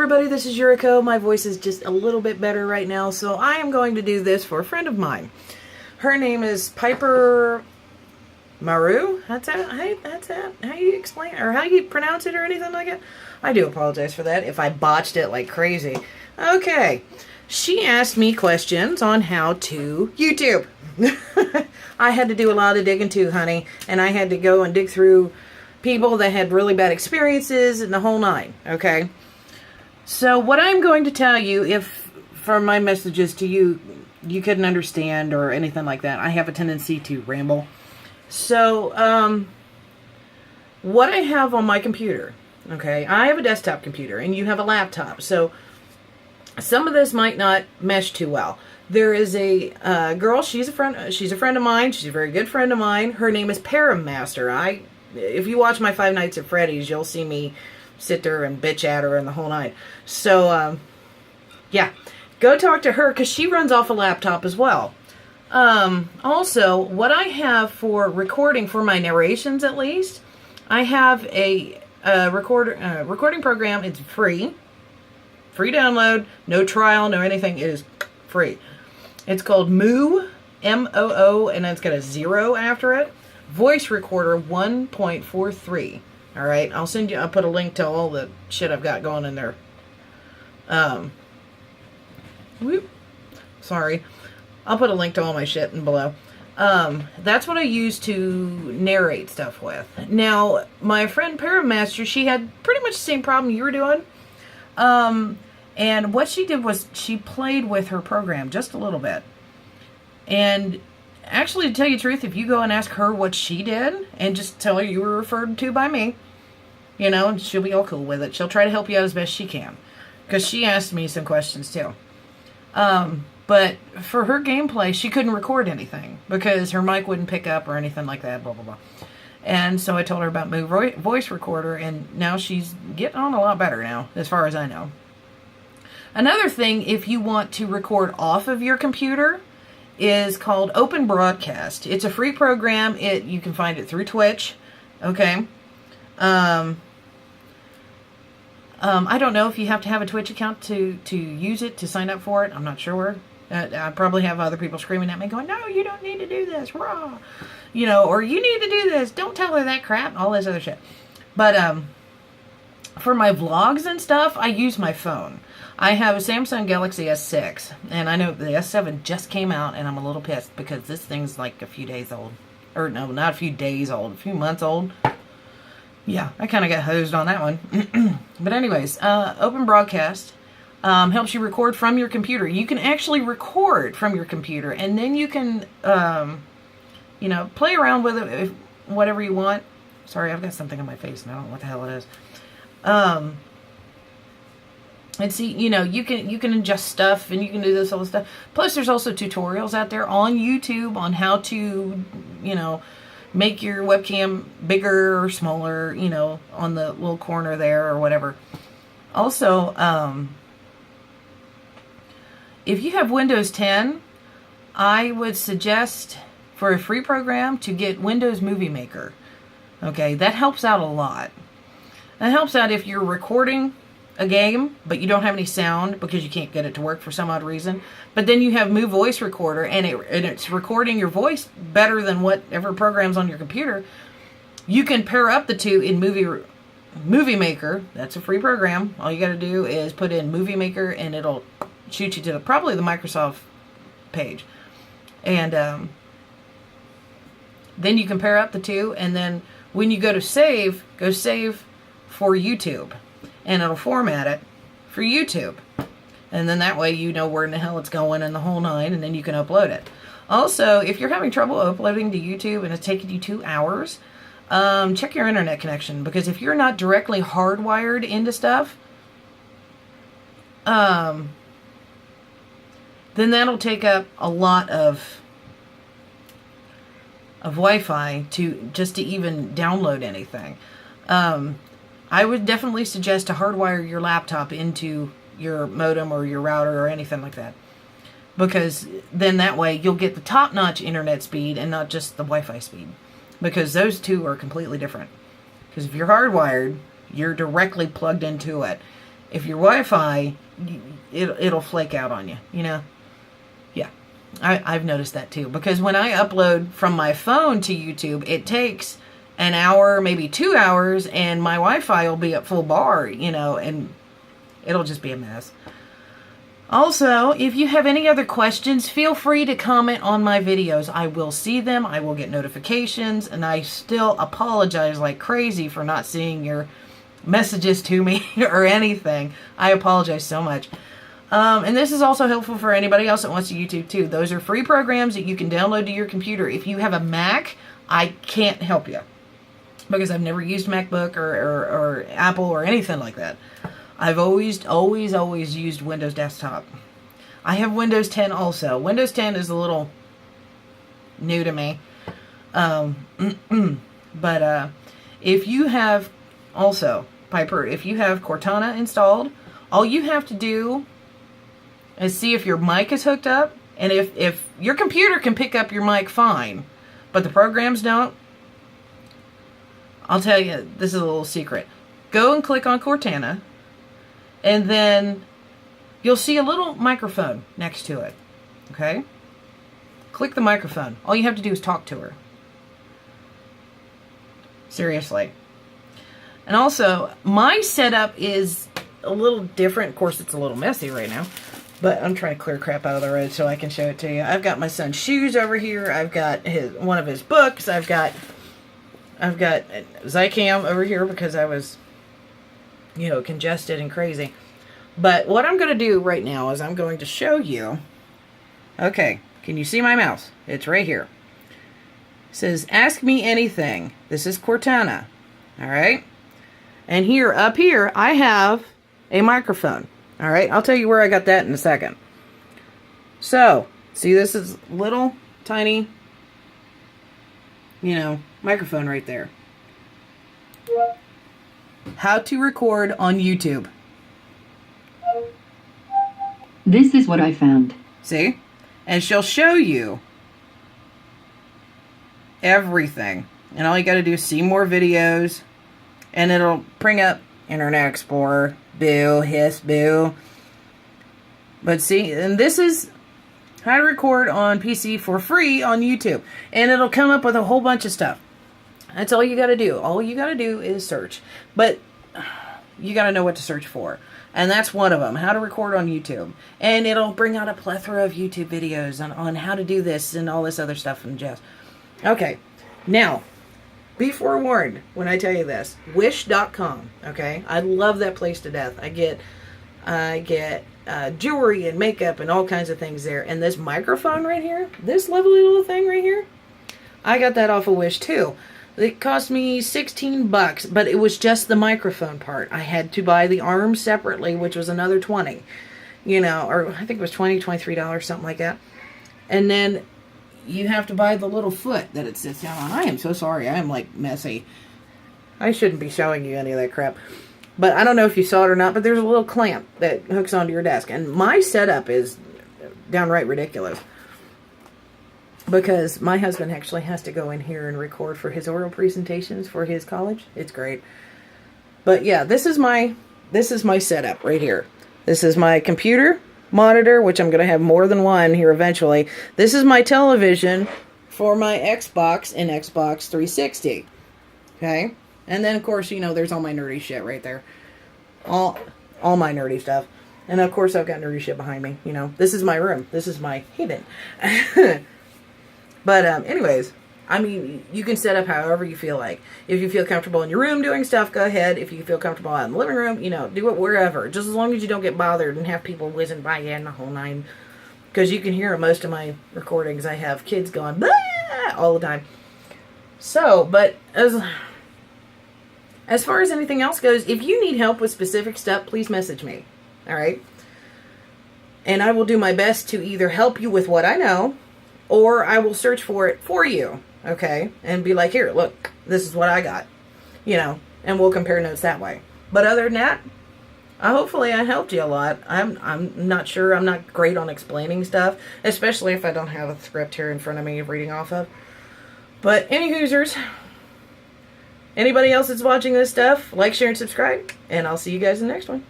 everybody, this is Yuriko. My voice is just a little bit better right now, so I am going to do this for a friend of mine. Her name is Piper Maru. That's that. How you explain or how you pronounce it or anything like that? I do apologize for that if I botched it like crazy. Okay. She asked me questions on how to YouTube. I had to do a lot of digging too, honey, and I had to go and dig through people that had really bad experiences and the whole nine, okay? So what I'm going to tell you, if from my messages to you, you couldn't understand or anything like that, I have a tendency to ramble. So, what I have on my computer, okay, I have a desktop computer and you have a laptop, so some of this might not mesh too well. There is a girl, she's a friend of mine, she's a very good friend of mine. Her name is Paramaster. If you watch my Five Nights at Freddy's, you'll see me sit there and bitch at her and the whole night. So, yeah. Go talk to her because she runs off a laptop as well. Also, what I have for recording, for my narrations at least, I have a recording program. It's free. Free download. No trial, no anything. It is free. It's called Moo, M-O-O, and it's got a 0 after it. Voice Recorder 1.43. All right, I'll put a link to all the shit I've got going in there. Sorry. I'll put a link to all my shit in below. That's what I use to narrate stuff with. Now, my friend Paramaster, she had pretty much the same problem you were doing. And what she did was she played with her program just a little bit. And actually, to tell you the truth, if you go and ask her what she did and just tell her you were referred to by me, you know, she'll be all cool with it. She'll try to help you out as best she can. Because she asked me some questions too. But for her gameplay, she couldn't record anything because her mic wouldn't pick up or anything like that, blah, blah, blah. And so I told her about Moo Voice Recorder, and now she's getting on a lot better now, as far as I know. Another thing, if you want to record off of your computer, is called Open Broadcast. It's a free program. You can find it through Twitch. Okay. I don't know if you have to have a Twitch account to use it, to sign up for it. I'm not sure. I probably have other people screaming at me going, no, you don't need to do this, raw. You know, or you need to do this. Don't tell her that crap, all this other shit. But for my vlogs and stuff, I use my phone. I have a Samsung Galaxy S6, and I know the S7 just came out, and I'm a little pissed because this thing's like a few days old. Or no, not a few days old, a few months old. Yeah, I kind of got hosed on that one. But anyways, Open Broadcast helps you record from your computer. You can actually record from your computer, and then you can, you know, play around with it, whatever you want. Sorry, I've got something on my face, and I don't know what the hell it is. And see, you know, you can adjust stuff, and you can do this all this stuff. Plus, there's also tutorials out there on YouTube on how to, you know, make your webcam bigger or smaller, you know, on the little corner there or whatever. Also, if you have Windows 10, I would suggest for a free program to get Windows Movie Maker. Okay, that helps out a lot. That helps out if you're recording a game, but you don't have any sound because you can't get it to work for some odd reason. But then you have Moo Voice Recorder, and it's recording your voice better than whatever program's on your computer. You can pair up the two in Movie Maker. That's a free program. All you got to do is put in Movie Maker, and it'll shoot you to probably the Microsoft page. And then you can pair up the two, and then when you go save for YouTube. And it'll format it for YouTube. And then that way you know where in the hell it's going and the whole nine, and then you can upload it. Also, if you're having trouble uploading to YouTube and it's taking you 2 hours, check your internet connection. Because if you're not directly hardwired into stuff, then that'll take up a lot of Wi-Fi just to even download anything. I would definitely suggest to hardwire your laptop into your modem or your router or anything like that. Because then that way you'll get the top-notch internet speed and not just the Wi-Fi speed. Because those two are completely different. Because if you're hardwired, you're directly plugged into it. if your Wi-Fi, it'll flake out on you, you know? Yeah, I've noticed that too. Because when I upload from my phone to YouTube, it takes an hour, maybe 2 hours, and my Wi-Fi will be at full bar, you know, and it'll just be a mess. Also, if you have any other questions, feel free to comment on my videos. I will see them, I will get notifications, and I still apologize like crazy for not seeing your messages to me or anything. I apologize so much. And this is also helpful for anybody else that wants to YouTube too. Those are free programs that you can download to your computer. If you have a Mac, I can't help you because I've never used MacBook or Apple or anything like that. I've always used Windows Desktop. I have Windows 10 also. Windows 10 is a little new to me. But if you have also, Piper, if you have Cortana installed, all you have to do is see if your mic is hooked up. And if your computer can pick up your mic, fine. But the programs don't. I'll tell you, this is a little secret. Go and click on Cortana. And then you'll see a little microphone next to it. Okay? Click the microphone. All you have to do is talk to her. Seriously. And also, my setup is a little different. Of course, it's a little messy right now. But I'm trying to clear crap out of the road so I can show it to you. I've got my son's shoes over here. I've got one of his books. I've got Zycam over here because I was, you know, congested and crazy. But what I'm going to do right now is I'm going to show you. Okay, can you see my mouse? It's right here. It says, ask me anything. This is Cortana. All right? And here, up here, I have a microphone. All right? I'll tell you where I got that in a second. So, see, this is little, tiny, you know, microphone right there. How to record on YouTube. This is what I found. See? And she'll show you everything. And all you got to do is see more videos. And it'll bring up Internet Explorer. Boo, hiss, boo. But see, and this is how to record on PC for free on YouTube. And it'll come up with a whole bunch of stuff. That's all you got to do. All you got to do is search. But you got to know what to search for. And that's one of them, how to record on YouTube. And it'll bring out a plethora of YouTube videos on how to do this and all this other stuff and jazz. Okay, now, be forewarned when I tell you this. Wish.com, okay? I love that place to death. I get jewelry and makeup and all kinds of things there. And this microphone right here, this lovely little thing right here, I got that off of Wish too. It cost me $16, but it was just the microphone part. I had to buy the arms separately, which was another $20, you know, or I think it was $20, $23, something like that. And then you have to buy the little foot that it sits down on. I am so sorry. I am like messy. I shouldn't be showing you any of that crap. But I don't know if you saw it or not, but there's a little clamp that hooks onto your desk. And my setup is downright ridiculous. Because my husband actually has to go in here and record for his oral presentations for his college. It's great. But yeah, this is my setup right here. This is my computer monitor, which I'm going to have more than one here eventually. This is my television for my Xbox and Xbox 360. Okay? And then, of course, you know, there's all my nerdy shit right there. All my nerdy stuff. And, of course, I've got nerdy shit behind me. You know, this is my room. This is my haven. But anyways, I mean, you can set up however you feel like. If you feel comfortable in your room doing stuff, go ahead. If you feel comfortable out in the living room, you know, do it wherever. Just as long as you don't get bothered and have people whizzing by you and the whole nine. Because you can hear most of my recordings. I have kids going, blah, all the time. So, but as far as anything else goes, if you need help with specific stuff, please message me. All right? And I will do my best to either help you with what I know, or I will search for it for you, okay? And be like, here, look, this is what I got. You know, and we'll compare notes that way. But other than that, hopefully I helped you a lot. I'm not sure. I'm not great on explaining stuff, especially if I don't have a script here in front of me reading off of. But any hoosers, anybody else that's watching this stuff, like, share, and subscribe. And I'll see you guys in the next one.